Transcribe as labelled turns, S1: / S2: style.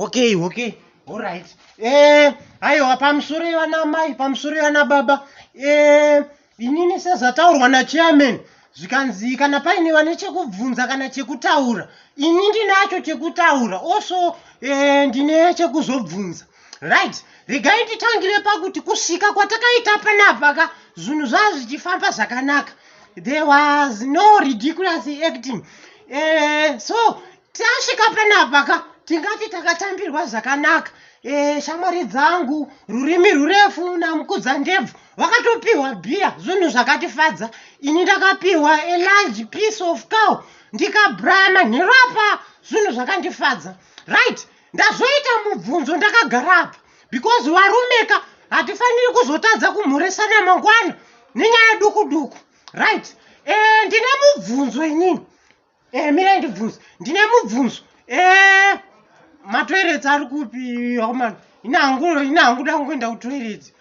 S1: Okay, alright. Aiwa pamusoro ivana mai, pamusoro ivana baba. Inini sezvataurwa nachairman zvikanzi kana paine vane chekubvunza kana chekutaura. Ini ndinacho chekutaura. Also ndine chekuzobvunza. Right. Regai nditangire pakuti kusvika kwatakaita panapa ka zvinhu zvazvichifamba zvakanaka. There was no ridiculous acting. So tasvika panapa ka tingati takatambirwa zvakanaka. Shamwari dzangu rurimi rurefu namukudza ndebvu vakatopiwa bhiya zvinhu zvakatifadza. Ini ndakapiwa a large piece of cow ndikabrama nherapa zvinhu zvakandifadza. Right. Ndazoita mubvunzo ndakagara apa because varumeka hatifaniri kuzotadza kumhoresana mangwana nenyaya duku. Right. Ndine mubvunzo inini. Mira ndibvunzo. Ndine mubvunzo. Matoilets ari kupi? Ina hangu dangu kuenda kutoilets.